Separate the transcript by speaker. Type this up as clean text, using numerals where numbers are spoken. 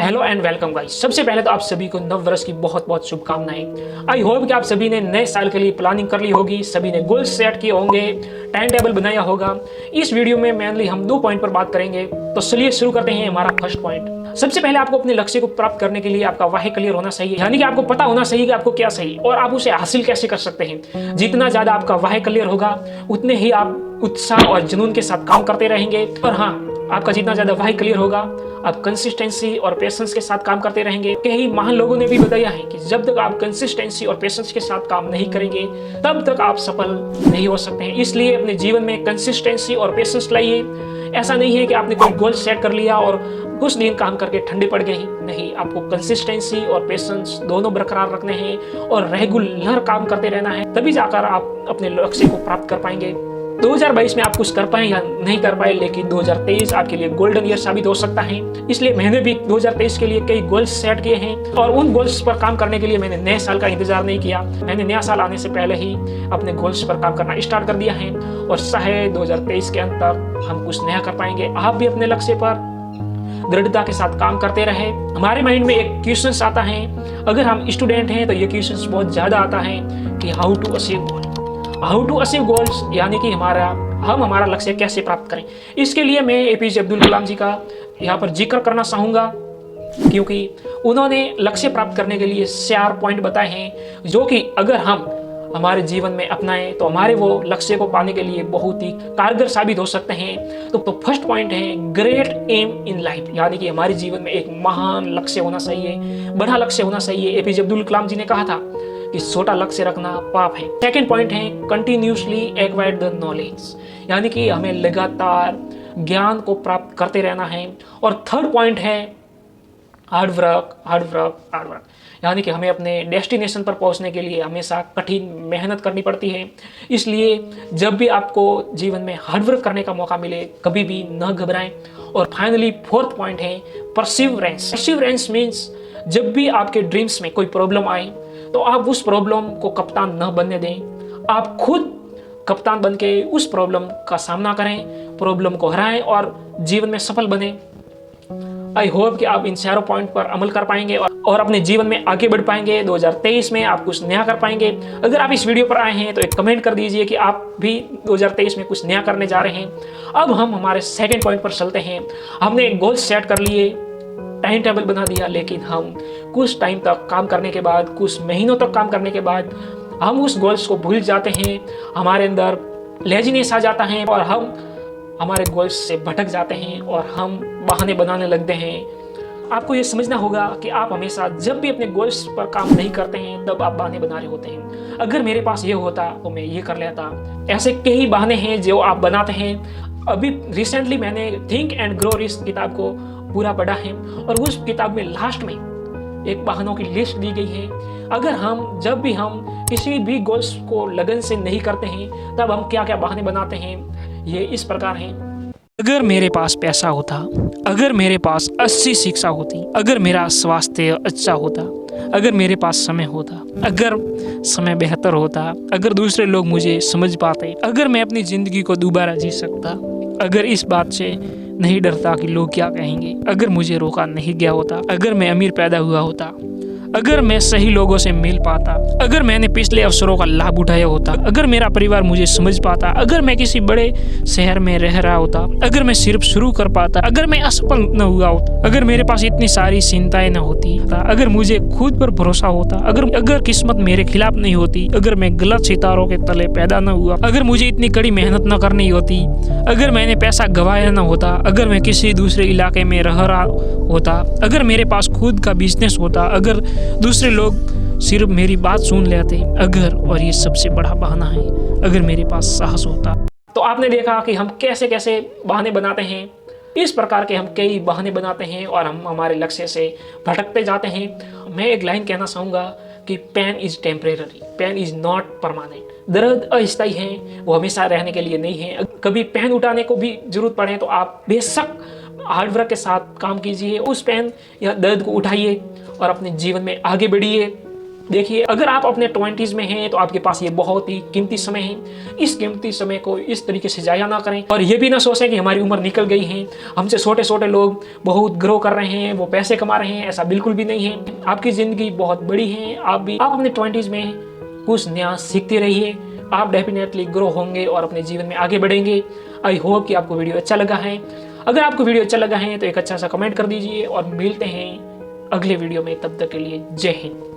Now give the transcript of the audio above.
Speaker 1: Hello and welcome guys. सबसे पहले तो आप सभी को नव वर्ष की बहुत बहुत शुभकामनाएं। आई होप कि आप सभी ने नए साल के लिए प्लानिंग कर ली होगी, सभी ने गोल्स सेट किए होंगे, टाइम टेबल बनाया होगा। इस वीडियो में मेनली हम 2 पॉइंट पर बात करेंगे। तो चलिए शुरू करते हैं हमारा फर्स्ट पॉइंट। सबसे पहले आपको अपने लक्ष्य को प्राप्त करने के लिए आपका वाह क्लियर होना चाहिए, यानी कि आपको पता होना चाहिए कि आपको क्या चाहिए और आप उसे हासिल कैसे कर सकते हैं। जितना ज्यादा आपका वाह क्लियर होगा उतने ही आप उत्साह और जुनून के साथ काम करते रहेंगे। और हाँ, आपका जितना ज्यादा वाह क्लियर होगा आप कंसिस्टेंसी और पेशेंस के साथ काम करते रहेंगे। कई महान लोगों ने भी बताया है कि जब तक आप कंसिस्टेंसी और पेशेंस के साथ काम नहीं करेंगे तब तक आप सफल नहीं हो सकते हैं। इसलिए अपने जीवन में कंसिस्टेंसी और पेशेंस लाइए। ऐसा नहीं है कि आपने कोई गोल सेट कर लिया और कुछ दिन काम करके ठंडे पड़ गए। नहीं, आपको कंसिस्टेंसी और पेशेंस दोनों बरकरार रखने हैं और रेगुलर काम करते रहना है, तभी जाकर आप अपने लक्ष्य को प्राप्त कर पाएंगे। 2022 में आप कुछ कर पाए या नहीं कर पाए, लेकिन 2023 आपके लिए गोल्डन ईयर साबित हो सकता है। इसलिए मैंने भी 2023 के लिए कई गोल्स सेट किए हैं और उन गोल्स पर काम करने के लिए मैंने नए साल का इंतजार नहीं किया। मैंने नया साल आने से पहले ही अपने गोल्स पर काम करना स्टार्ट कर दिया है और शायद 2023 के अंत तक हम कुछ नया कर पाएंगे। आप भी अपने लक्ष्य पर दृढ़ता के साथ काम करते रहे। हमारे माइंड में एक क्वेश्चन आता है, अगर हम स्टूडेंट हैं तो ये क्वेश्चन बहुत ज्यादा आता है कि हाउ टू अचीव गोल्स, यानी कि हमारा लक्ष्य कैसे प्राप्त करें। इसके लिए मैं एपीजे अब्दुल कलाम जी का यहाँ पर जिक्र करना चाहूंगा, क्योंकि उन्होंने लक्ष्य प्राप्त करने के लिए 4 पॉइंट बताए हैं जो कि अगर हम हमारे जीवन में अपनाएं तो हमारे वो लक्ष्य को पाने के लिए बहुत ही कारगर साबित हो सकते हैं। तो फर्स्ट पॉइंट है ग्रेट एम इन लाइफ, यानी कि हमारे जीवन में एक महान लक्ष्य होना चाहिए, बड़ा लक्ष्य होना चाहिए। एपीजे अब्दुल कलाम जी ने कहा था कि छोटा लक्ष्य रखना पाप है। सेकेंड पॉइंट है कंटिन्यूसली एक्वायर द नॉलेज, यानी कि हमें लगातार ज्ञान को प्राप्त करते रहना है। और थर्ड पॉइंट है हार्ड वर्क, यानी कि हमें अपने डेस्टिनेशन पर पहुंचने के लिए हमेशा कठिन मेहनत करनी पड़ती है। इसलिए जब भी आपको जीवन में हार्ड वर्क करने का मौका मिले कभी भी न घबराएं। और फाइनली फोर्थ पॉइंट है परसिवरेंस मीन्स जब भी आपके ड्रीम्स में कोई प्रॉब्लम आए तो आप उस प्रॉब्लम को कप्तान न बनने दें, आप खुद कप्तान बन के उस प्रॉब्लम का सामना करें, प्रॉब्लम को हराएं और जीवन में सफल बने। आई होप कि आप इन चारों पॉइंट पर अमल कर पाएंगे और अपने जीवन में आगे बढ़ पाएंगे। 2023 में आप कुछ नया कर पाएंगे। अगर आप इस वीडियो पर आए हैं तो एक कमेंट कर दीजिए कि आप भी 2023 में कुछ नया करने जा रहे हैं। अब हम हमारे सेकेंड पॉइंट पर चलते हैं। हमने गोल सेट कर लिए, टाइम टेबल बना दिया, लेकिन हम कुछ टाइम तक काम करने के बाद, कुछ महीनों तक काम करने के बाद हम उस गोल्स को भूल जाते हैं। हमारे अंदर लेजीनेस आ जाता है और हम हमारे गोल्स से भटक जाते हैं और हम बहाने बनाने लगते हैं। आपको ये समझना होगा कि आप हमेशा जब भी अपने गोल्स पर काम नहीं करते हैं तब आप बहाने बना रहे होते हैं। अगर मेरे पास ये होता तो मैं ये कर लेता। ऐसे कई बहाने हैं जो आप बनाते हैं। अभी रिसेंटली मैंने थिंक एंड ग्रो रिच किताब को पूरा पढ़ा है और उस किताब में लास्ट में एक बहानों की लिस्ट दी गई है। अगर जब भी हम किसी भी गोल्स को लगन से नहीं करते हैं तब हम क्या क्या बहाने बनाते हैं, ये इस प्रकार हैं। अगर मेरे पास पैसा होता, अगर मेरे पास अच्छी शिक्षा होती, अगर मेरा स्वास्थ्य अच्छा होता, अगर मेरे पास समय होता, अगर समय बेहतर होता, अगर दूसरे लोग मुझे समझ पाते, अगर मैं अपनी जिंदगी को दोबारा जी सकता, अगर इस बात से नहीं डरता कि लोग क्या कहेंगे, अगर मुझे रोका नहीं गया होता, अगर मैं अमीर पैदा हुआ होता, अगर मैं सही लोगों से मिल पाता, अगर मैंने पिछले अवसरों का लाभ उठाया होता, अगर मेरा परिवार मुझे समझ पाता, अगर मैं किसी बड़े शहर में रह रहा होता, अगर मैं सिर्फ शुरू कर पाता, अगर मैं असफल न हुआ होता, अगर मेरे पास इतनी सारी चिंताएं न होती, अगर मुझे खुद पर भरोसा होता, अगर किस्मत मेरे खिलाफ नहीं होती, अगर मैं गलत सितारों के तले पैदा न हुआ, अगर मुझे इतनी कड़ी मेहनत न करनी होती, अगर मैंने पैसा गंवाया न होता, अगर मैं किसी दूसरे इलाके में रह रहा होता, अगर मेरे पास खुद का बिजनेस होता, अगर दूसरे लोग सिर्फ मेरी बात सुन लेते, अगर, और ये सबसे बड़ा बहाना है, अगर मेरे पास साहस होता। तो आपने देखा कि हम कैसे कैसे बहाने बनाते हैं। इस प्रकार के हम कई बहाने बनाते हैं और हम हमारे लक्ष्य से भटकते जाते हैं। मैं एक लाइन कहना चाहूँगा कि pain is temporary, pain is not permanent. दर्द अस्थायी है, वो हमेशा रहने के लिए नहीं है। कभी पेन उठाने को भी जरूरत पड़े तो आप बेशक हार्डवर्क के साथ काम कीजिए, उस पेन या दर्द को उठाइए और अपने जीवन में आगे बढ़िए। देखिए, अगर आप अपने 20s में हैं तो आपके पास ये बहुत ही कीमती समय है। इस कीमती समय को इस तरीके से जाया ना करें और ये भी ना सोचें कि हमारी उम्र निकल गई है, हमसे छोटे छोटे लोग बहुत ग्रो कर रहे हैं, वो पैसे कमा रहे हैं। ऐसा बिल्कुल भी नहीं है। आपकी ज़िंदगी बहुत बड़ी है। आप अपने 20s में कुछ नया सीखते रहिए। आप डेफिनेटली ग्रो होंगे और अपने जीवन में आगे बढ़ेंगे। आई होप कि आपको वीडियो अच्छा लगा है। अगर आपको वीडियो अच्छा लगा है तो एक अच्छा सा कमेंट कर दीजिए और मिलते हैं अगले वीडियो में। तब तक के लिए जय हिंद।